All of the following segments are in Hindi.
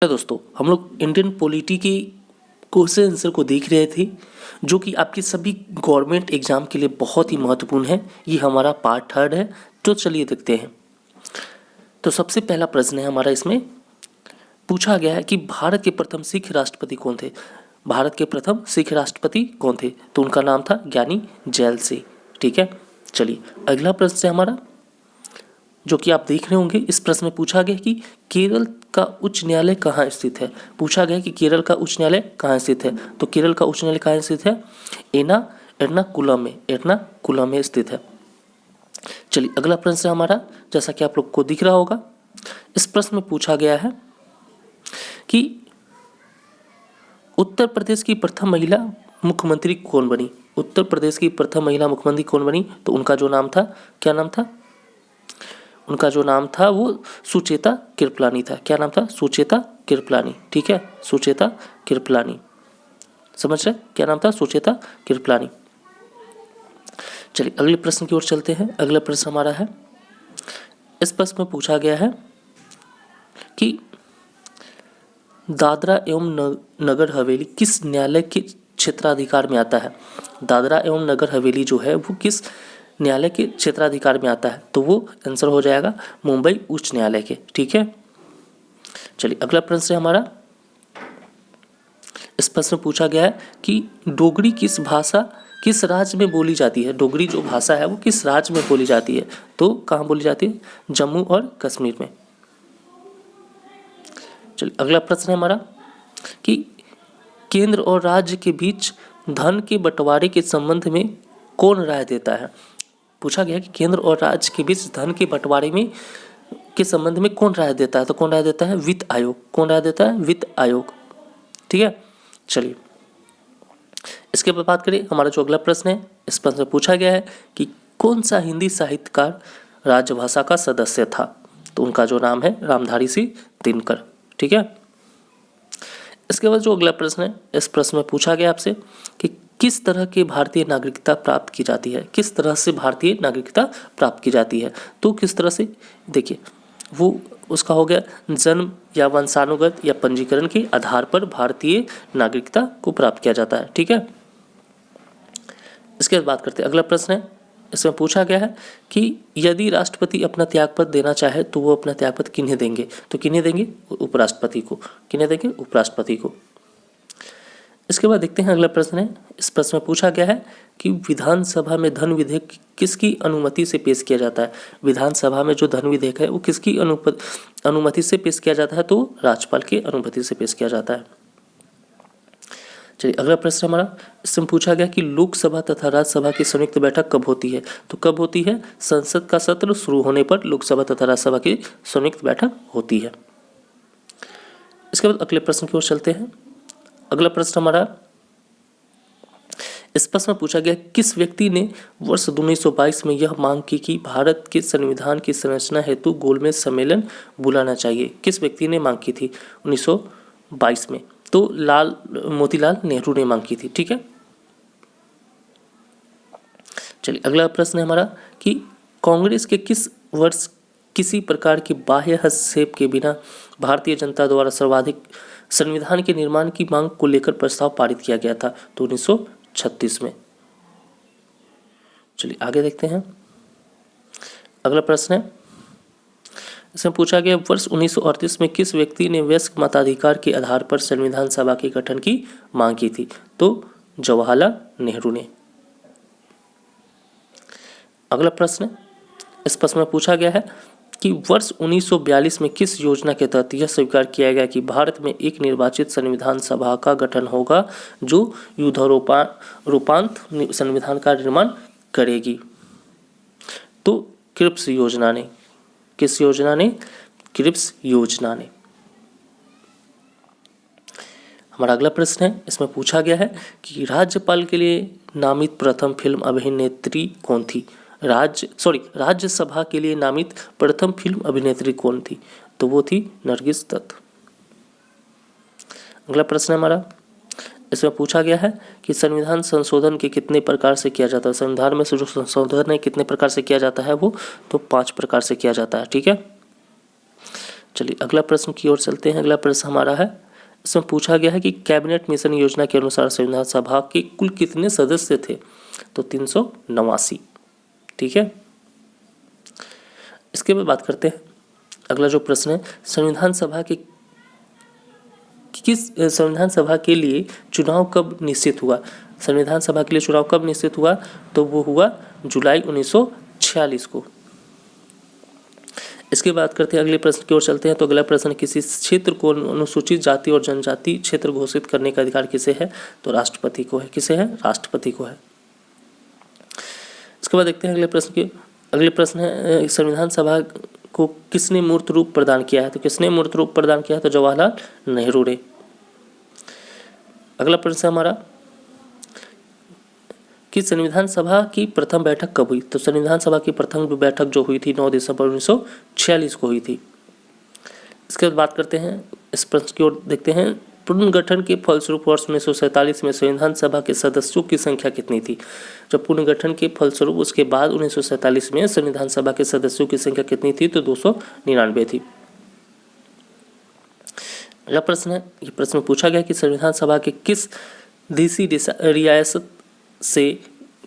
हेलो दोस्तों, हम लोग इंडियन पॉलिटी की क्वेश्चन आंसर को देख रहे थे जो कि आपके सभी गवर्नमेंट एग्जाम के लिए बहुत ही महत्वपूर्ण है। ये हमारा पार्ट थर्ड है, तो चलिए देखते हैं। तो सबसे पहला प्रश्न है हमारा, इसमें पूछा गया है कि भारत के प्रथम सिख राष्ट्रपति कौन थे। भारत के प्रथम सिख राष्ट्रपति कौन थे? तो उनका नाम था ज्ञानी जैल सिंह। ठीक है, चलिए अगला प्रश्न है हमारा जो कि आप देख रहे होंगे। इस प्रश्न में पूछा गया कि केरल का उच्च न्यायालय कहाँ स्थित है। पूछा गया कि केरल का उच्च न्यायालय कहाँ स्थित है। तो केरल का उच्च न्यायालय कहाँ स्थित है? एर्नाकुलम में स्थित है। चलिए अगला प्रश्न है हमारा, जैसा कि आप लोग को दिख रहा होगा। इस प्रश्न में पूछा गया है कि उत्तर प्रदेश की प्रथम महिला मुख्यमंत्री कौन बनी। उत्तर प्रदेश की प्रथम महिला मुख्यमंत्री कौन बनी? तो उनका जो नाम था, क्या नाम था? उनका जो नाम था वो सुचेता कृपलानी था। क्या नाम था? सुचेता कृपलानी। ठीक है, सुचेता कृपलानी। समझ रहे क्या नाम था? सुचेता कृपलानी। चलिए अगले प्रश्न की ओर चलते हैं। अगला प्रश्न हमारा है, इस प्रश्न में पूछा गया है कि दादरा एवं नगर हवेली किस न्यायालय के क्षेत्राधिकार में आता है। दादरा एवं नगर हवेली जो है वो किस न्यायालय के क्षेत्राधिकार में आता है? तो वो आंसर हो जाएगा मुंबई उच्च न्यायालय के। ठीक है, चलिए अगला प्रश्न है हमारा। इस प्रश्न में पूछा गया है कि डोगरी किस भाषा किस राज्य में बोली जाती है। डोगरी जो भाषा है वो किस राज्य में बोली जाती है? तो कहाँ बोली जाती है? जम्मू और कश्मीर में। चलिए अगला प्रश्न है हमारा कि केंद्र और राज्य के बीच धन के बंटवारे के संबंध में कौन राय देता है। पूछा गया कि केंद्र और राज्य के बीच धन के बंटवारे में के संबंध में कौन राय देता है। तो कौन राय देता है? वित्त आयोग। कौन राय देता है? वित्त आयोग। ठीक है, चलिए इसके बाद बात करें। हमारा जो अगला प्रश्न है, इस प्रश्न में पूछा गया है कि कौन सा हिंदी साहित्यकार राजभाषा का सदस्य था। तो उनका जो नाम है रामधारी सिंह दिनकर। ठीक है, इसके बाद जो अगला प्रश्न है, इस प्रश्न में पूछा गया आपसे कि किस तरह की भारतीय नागरिकता प्राप्त की जाती है। किस तरह से भारतीय नागरिकता प्राप्त की जाती है? तो किस तरह से, देखिए वो उसका हो गया जन्म या वंशानुगत या पंजीकरण के आधार पर भारतीय नागरिकता को प्राप्त किया जाता है। ठीक है, इसके बाद बात करते हैं। अगला प्रश्न है, इसमें पूछा गया है कि यदि राष्ट्रपति अपना त्यागपत्र देना चाहे तो वो अपना त्यागपत्र किन्हें देंगे। तो किन्हें देंगे? उपराष्ट्रपति को। किन्हें देंगे? उपराष्ट्रपति को। इसके बाद देखते हैं अगला प्रश्न है। इस प्रश्न में पूछा गया है कि विधानसभा में धन विधेयक किसकी अनुमति से पेश किया जाता है। विधानसभा में जो धन विधेयक है वो किसकी अनुमति से पेश किया जाता है? तो राज्यपाल की अनुमति से पेश किया जाता है। चलिए अगला प्रश्न हमारा, इसमें पूछा गया कि लोकसभा तथा राज्यसभा की संयुक्त बैठक कब होती है। तो कब होती है? संसद का सत्र शुरू होने पर लोकसभा तथा राज्यसभा की संयुक्त बैठक होती है। इसके बाद अगले प्रश्न की ओर चलते हैं। अगला प्रश्न हमारा, इस प्रश्न में पूछा गया किस व्यक्ति ने वर्ष 1922 में यह मांग की कि भारत के संविधान की संरचना हेतु गोलमेज सम्मेलन बुलाना चाहिए। किस व्यक्ति ने मांग की थी 1922 में? तो मोतीलाल नेहरू ने मांग की थी। ठीक है, चलिए अगला प्रश्न है हमारा कि कांग्रेस के किस वर्ष किसी प्रकार के बाह्य हस्तक्षेप के बिना भारतीय जनता द्वारा सर्वाधिक संविधान के निर्माण की मांग को लेकर प्रस्ताव पारित किया गया था। तो 1936 में। चलिए आगे देखते हैं। अगला प्रश्न है, इसमें पूछा गया वर्ष 1938 में किस व्यक्ति ने वयस्क मताधिकार के आधार पर संविधान सभा के गठन की मांग की थी। तो जवाहरलाल नेहरू ने। अगला प्रश्न, इस प्रश्न में पूछा गया है कि वर्ष 1942 में किस योजना के तहत यह स्वीकार किया गया कि भारत में एक निर्वाचित संविधान सभा का गठन होगा जो युद्धोपरांत संविधान का निर्माण करेगी। तो क्रिप्स योजना ने। किस योजना ने? क्रिप्स योजना ने। हमारा अगला प्रश्न है, इसमें पूछा गया है कि राज्यपाल के लिए नामित प्रथम फिल्म अभिनेत्री कौन थी। राज्यसभा के लिए नामित प्रथम फिल्म अभिनेत्री कौन थी? तो वो थी नरगिस दत्त। अगला प्रश्न है हमारा, इसमें पूछा गया है कि संविधान संशोधन के कितने प्रकार से किया जाता है। संविधान में जो संशोधन है कितने प्रकार से किया जाता है वो? तो 5 प्रकार से किया जाता है। ठीक है, चलिए अगला प्रश्न की ओर चलते हैं। अगला प्रश्न हमारा है, इसमें पूछा गया है कि कैबिनेट मिशन योजना के अनुसार संविधान सभा के कुल कितने सदस्य थे? तो 389। ठीक है, इसके बाद बात करते हैं। अगला जो प्रश्न है, संविधान सभा के लिए चुनाव कब निश्चित हुआ? संविधान सभा के लिए चुनाव कब निश्चित हुआ? तो वो हुआ जुलाई 1946 को। इसके बाद करते हैं अगले प्रश्न की ओर चलते हैं। तो अगला प्रश्न, किसी क्षेत्र को अनुसूचित जाति और जनजाति क्षेत्र घोषित करने का अधिकार किसे है? तो राष्ट्रपति को है। किसे है? राष्ट्रपति को है। इसके बाद देखते हैं अगले प्रश्न के। अगले प्रश्न है, संविधान सभा को किसने मूर्त रूप प्रदान किया है? तो किसने मूर्त रूप प्रदान किया है? तो जवाहरलाल नेहरू ने। अगला प्रश्न हमारा कि संविधान सभा की प्रथम बैठक कब हुई? तो संविधान सभा की प्रथम बैठक जो हुई थी 9 दिसंबर 1946 को हुई थी। इसके बाद बात करते हैं, इस प्रश्न की ओर देखते हैं। पुनर्गठन के फलस्वरूप वर्ष 1947 में संविधान सभा के सदस्यों की संख्या कितनी थी? जब पुनर्गठन के फलस्वरूप उसके बाद 1947 में संविधान सभा के सदस्यों की संख्या कितनी थी? तो 299 थी। अगला प्रश्न है, ये प्रश्न पूछा गया कि संविधान सभा के किस देशी रियासत से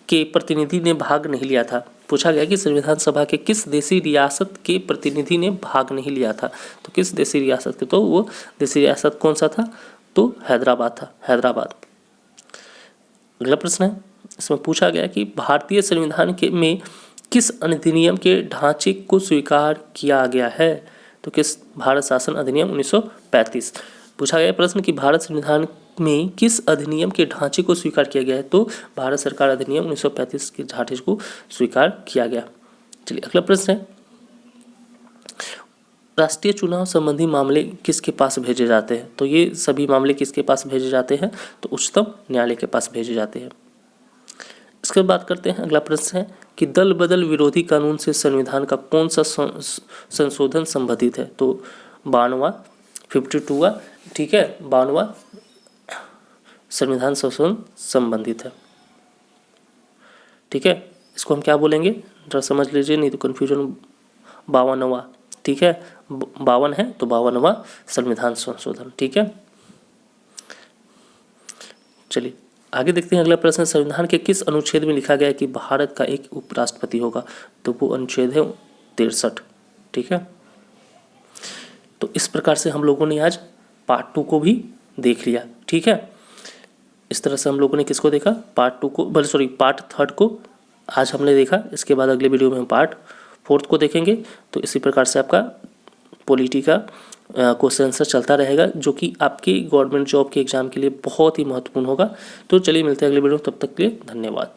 के प्रतिनिधि ने भाग नहीं लिया था? पूछा गया कि संविधान सभा के किस देशी रियासत के प्रतिनिधि ने भाग नहीं लिया था? तो किस देशी रियासत के? तो वो देशी रियासत कौन सा था? तो हैदराबाद था, हैदराबाद। अगला प्रश्न है, इसमें पूछा गया कि भारतीय संविधान के में किस अधिनियम के ढांचे को स्वीकार किया गया है? तो किस? भारत शासन अधिनियम 1935। पूछा गया प्रश्न कि भारत संविधान में किस अधिनियम के ढांचे को स्वीकार किया गया है? तो भारत सरकार अधिनियम 1935 के ढांचे को स्वीकार किया गया। चलिए अगला प्रश्न है, राष्ट्रीय चुनाव संबंधी मामले किसके पास भेजे जाते हैं? तो ये सभी मामले किसके पास भेजे जाते हैं? तो उच्चतम न्यायालय के पास भेजे जाते हैं। इसके बाद बात करते हैं। अगला प्रश्न है कि दल बदल विरोधी कानून से संविधान का कौन सा संशोधन संबंधित है? तो 52वां, 52वां, ठीक है, 52वां संविधान संशोधन संबंधित है। ठीक है, इसको हम क्या बोलेंगे जरा समझ लीजिए, नहीं तो कन्फ्यूजन। 52वां, ठीक है, 52 है तो 52वां संविधान संशोधन। ठीक है, चलिए आगे देखते हैं। अगला प्रश्न, संविधान के किस अनुच्छेद में लिखा गया है कि भारत का एक उपराष्ट्रपति होगा? तो वो अनुच्छेद है 63। ठीक है, तो इस प्रकार से हम लोगों ने आज पार्ट 2 को भी देख लिया। ठीक है, इस तरह से हम लोगों ने किसको देखा? पार्ट 2 को, पार्ट 3 को आज हमने देखा। इसके बाद अगले वीडियो में हम पार्ट 4 को देखेंगे। तो इसी प्रकार से आपका पॉलिटी का क्वेश्चन आंसर चलता रहेगा, जो कि आपके गवर्नमेंट जॉब के एग्जाम के लिए बहुत ही महत्वपूर्ण होगा। तो चलिए मिलते हैं अगले वीडियो में, तब तक के लिए धन्यवाद।